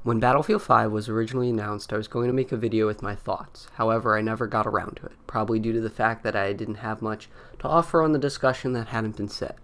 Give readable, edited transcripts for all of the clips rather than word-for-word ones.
When Battlefield 5 was originally announced, I was going to make a video with my thoughts. However, I never got around to it, probably due to the fact that I didn't have much to offer on the discussion that hadn't been said.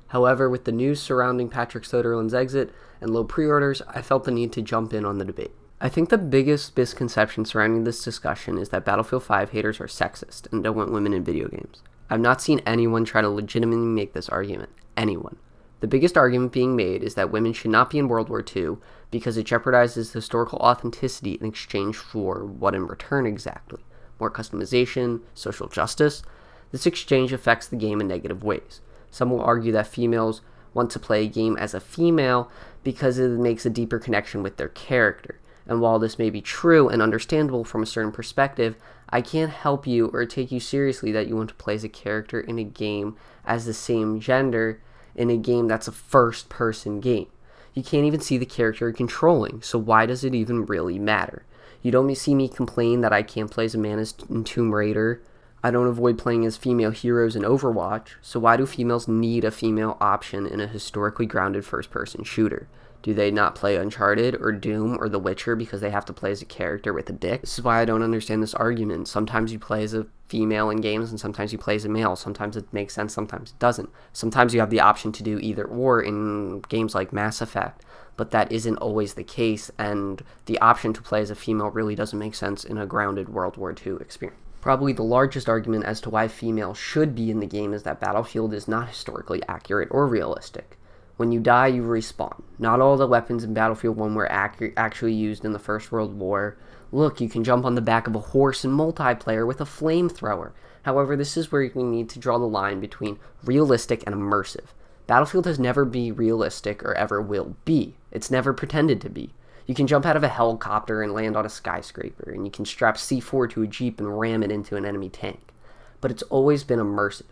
However, with the news surrounding Patrick Soderlund's exit and low pre-orders, I felt the need to jump in on the debate. I think the biggest misconception surrounding this discussion is that Battlefield 5 haters are sexist and don't want women in video games. I've not seen anyone try to legitimately make this argument. Anyone. The biggest argument being made is that women should not be in World War II because it jeopardizes historical authenticity in exchange for what in return exactly? More customization, social justice? This exchange affects the game in negative ways. Some will argue that females want to play a game as a female because it makes a deeper connection with their character. And while this may be true and understandable from a certain perspective, I can't help you or take you seriously that you want to play as a character in a game as the same gender in a game that's a first-person game. You can't even see the character you're controlling, so why does it even really matter? You don't see me complain that I can't play as a man in Tomb Raider. I don't avoid playing as female heroes in Overwatch, so why do females need a female option in a historically grounded first-person shooter? Do they not play Uncharted or Doom or The Witcher because they have to play as a character with a dick? This is why I don't understand this argument. Sometimes you play as a female in games and sometimes you play as a male. Sometimes it makes sense, sometimes it doesn't. Sometimes you have the option to do either or in games like Mass Effect, but that isn't always the case, and the option to play as a female really doesn't make sense in a grounded World War II experience. Probably the largest argument as to why females should be in the game is that Battlefield is not historically accurate or realistic. When you die, you respawn. Not all the weapons in Battlefield 1 were actually used in the First World War. Look, you can jump on the back of a horse in multiplayer with a flamethrower. However, this is where you need to draw the line between realistic and immersive. Battlefield has never been realistic or ever will be. It's never pretended to be. You can jump out of a helicopter and land on a skyscraper, and you can strap C4 to a Jeep and ram it into an enemy tank. But it's always been immersive.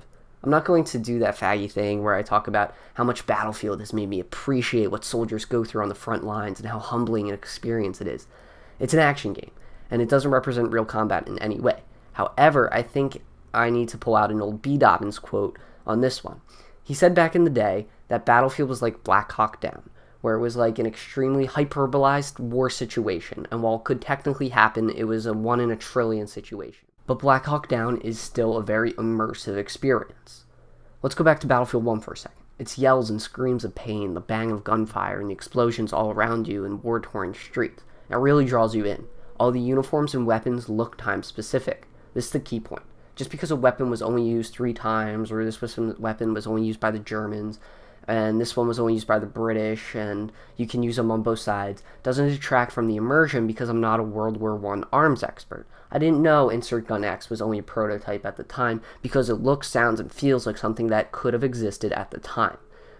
I'm not going to do that faggy thing where I talk about how much Battlefield has made me appreciate what soldiers go through on the front lines and how humbling an experience it is. It's an action game, and it doesn't represent real combat in any way. However, I think I need to pull out an old B. Dobbins quote on this one. He said back in the day that Battlefield was like Black Hawk Down, where it was like an extremely hyperbolized war situation, and while it could technically happen, it was a 1 in a trillion situation. But Black Hawk Down is still a very immersive experience. Let's go back to Battlefield 1 for a second. Its yells and screams of pain, the bang of gunfire, and the explosions all around you in war-torn streets. It really draws you in. All the uniforms and weapons look time-specific. This is the key point. Just because a weapon was only used 3 times, or this weapon was only used by the Germans, and this one was only used by the British, and you can use them on both sides, doesn't detract from the immersion because I'm not a World War I arms expert. I didn't know Insert Gun X was only a prototype at the time because it looks, sounds, and feels like something that could have existed at the time.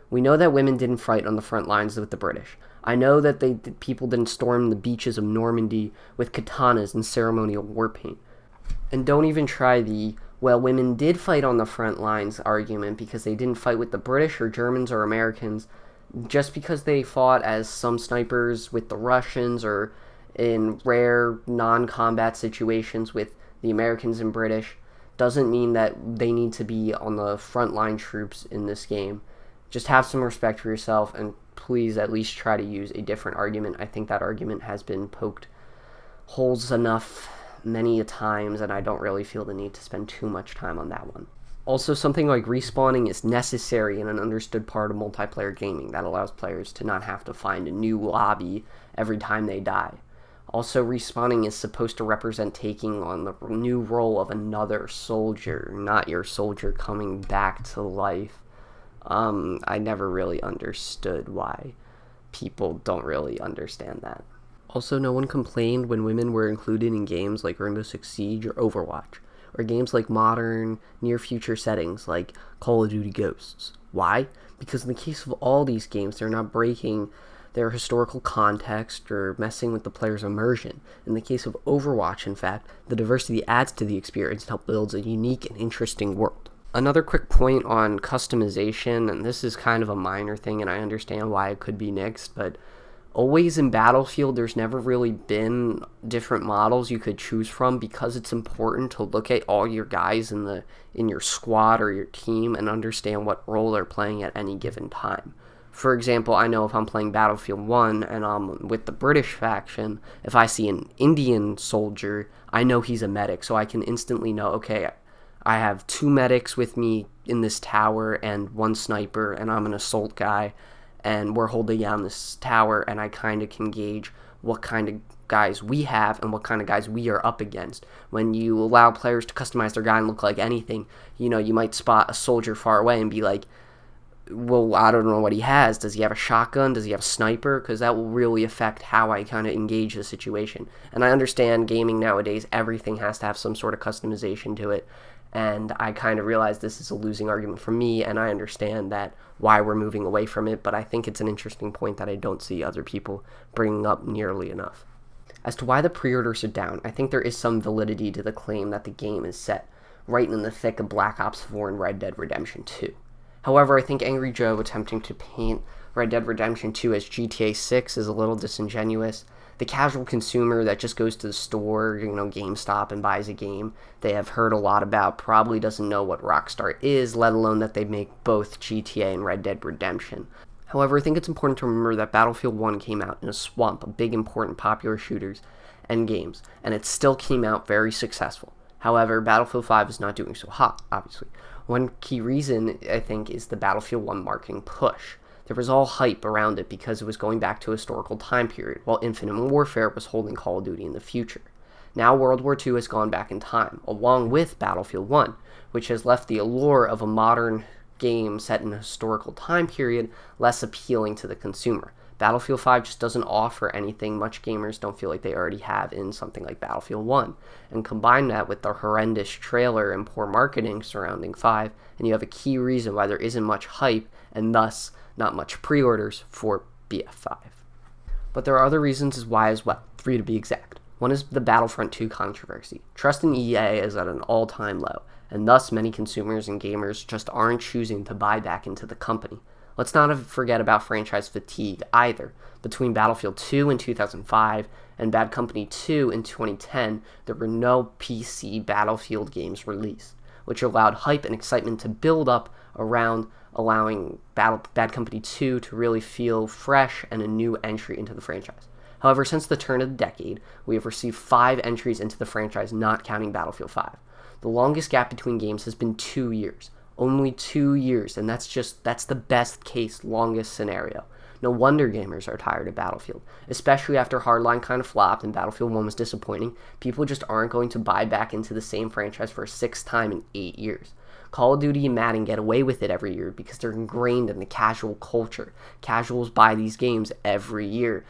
We know that women didn't fight on the front lines with the British. I know that people didn't storm the beaches of Normandy with katanas and ceremonial war paint. And don't even try the, well, women did fight on the front lines argument because they didn't fight with the British or Germans or Americans. Just because they fought as some snipers with the Russians or in rare non-combat situations with the Americans and British doesn't mean that they need to be on the frontline troops in this game. Just have some respect for yourself and please at least try to use a different argument. I think that argument has been poked holes enough many a times, and I don't really feel the need to spend too much time on that one. Also, something like respawning is necessary and an understood part of multiplayer gaming that allows players to not have to find a new lobby every time they die. Also, respawning is supposed to represent taking on the new role of another soldier, not your soldier coming back to life. I never really understood why people don't really understand that. Also, no one complained when women were included in games like Rainbow Six Siege or Overwatch, or games like modern, near-future settings like Call of Duty Ghosts. Why? Because in the case of all these games, they're not breaking their historical context or messing with the player's immersion. In the case of Overwatch, in fact, the diversity adds to the experience and helps build a unique and interesting world. Another quick point on customization, and this is kind of a minor thing and I understand why it could be nixed, but always in Battlefield, there's never really been different models you could choose from because it's important to look at all your guys in your squad or your team and understand what role they're playing at any given time. For example, I know if I'm playing Battlefield 1 and I'm with the British faction, if I see an Indian soldier, I know he's a medic, so I can instantly know, okay, I have 2 medics with me in this tower and 1 sniper, and I'm an assault guy, and we're holding down this tower, and I kind of can gauge what kind of guys we have and what kind of guys we are up against. When you allow players to customize their guy and look like anything, you might spot a soldier far away and be like, well, I don't know what he has. Does he have a shotgun? Does he have a sniper? Because that will really affect how I kind of engage the situation. And I understand gaming nowadays, everything has to have some sort of customization to it. And I kind of realize this is a losing argument for me, and I understand that why we're moving away from it, but I think it's an interesting point that I don't see other people bringing up nearly enough. As to why the pre-orders are down, I think there is some validity to the claim that the game is set right in the thick of Black Ops 4 and Red Dead Redemption 2. However, I think Angry Joe attempting to paint Red Dead Redemption 2 as GTA 6 is a little disingenuous. The casual consumer that just goes to the store, GameStop, and buys a game they have heard a lot about probably doesn't know what Rockstar is, let alone that they make both GTA and Red Dead Redemption. However, I think it's important to remember that Battlefield 1 came out in a swamp of big, important, popular shooters and games, and it still came out very successful. However, Battlefield 5 is not doing so hot, obviously. One key reason, I think, is the Battlefield 1 marketing push. There was all hype around it because it was going back to a historical time period, while Infinite Warfare was holding Call of Duty in the future. Now World War II has gone back in time, along with Battlefield 1, which has left the allure of a modern game set in a historical time period less appealing to the consumer. Battlefield 5 just doesn't offer anything much gamers don't feel like they already have in something like Battlefield 1. And combine that with the horrendous trailer and poor marketing surrounding 5, and you have a key reason why there isn't much hype, and thus not much pre-orders for BF5. But there are other reasons why as well, 3 to be exact. One is the Battlefront 2 controversy. Trust in EA is at an all-time low, and thus many consumers and gamers just aren't choosing to buy back into the company. Let's not forget about franchise fatigue either. Between Battlefield 2 in 2005 and Bad Company 2 in 2010, there were no PC Battlefield games released, which allowed hype and excitement to build up around allowing Bad Company 2 to really feel fresh and a new entry into the franchise. However, since the turn of the decade, we have received 5 entries into the franchise, not counting Battlefield 5. The longest gap between games has been 2 years. Only 2 years, and that's the best case, longest scenario. No wonder gamers are tired of Battlefield, especially after Hardline kind of flopped and Battlefield 1 was disappointing. People just aren't going to buy back into the same franchise for a 6th time in 8 years. Call of Duty and Madden get away with it every year because they're ingrained in the casual culture. Casuals buy these games every year.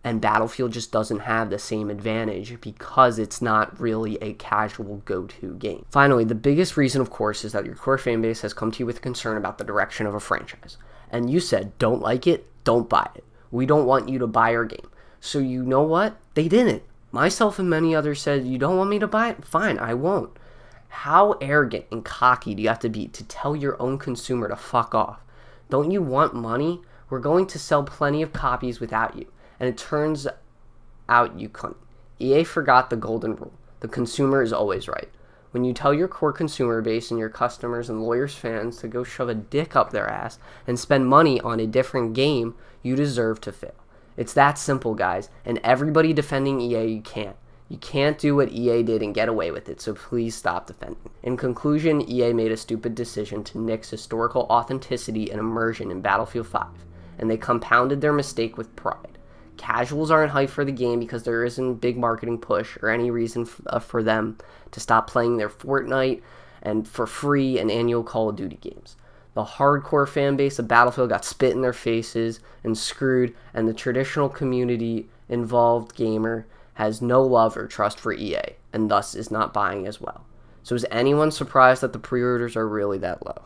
And Battlefield just doesn't have the same advantage because it's not really a casual go-to game. Finally, the biggest reason, of course, is that your core fanbase has come to you with concern about the direction of a franchise. And you said, don't like it, don't buy it. We don't want you to buy our game. So you know what? They didn't. Myself and many others said, you don't want me to buy it? Fine, I won't. How arrogant and cocky do you have to be to tell your own consumer to fuck off? Don't you want money? We're going to sell plenty of copies without you. And it turns out you couldn't. EA forgot the golden rule. The consumer is always right. When you tell your core consumer base and your customers and lawyers fans to go shove a dick up their ass and spend money on a different game, you deserve to fail. It's that simple, guys. And everybody defending EA, you can't. You can't do what EA did and get away with it, so please stop defending. In conclusion, EA made a stupid decision to nix historical authenticity and immersion in Battlefield 5, and they compounded their mistake with pride. Casuals aren't hyped for the game because there isn't a big marketing push or any reason for them to stop playing their Fortnite and for free and annual Call of Duty games. The hardcore fan base of Battlefield got spit in their faces and screwed, and the traditional community involved gamer has no love or trust for EA and thus is not buying as well. So is anyone surprised that the pre-orders are really that low?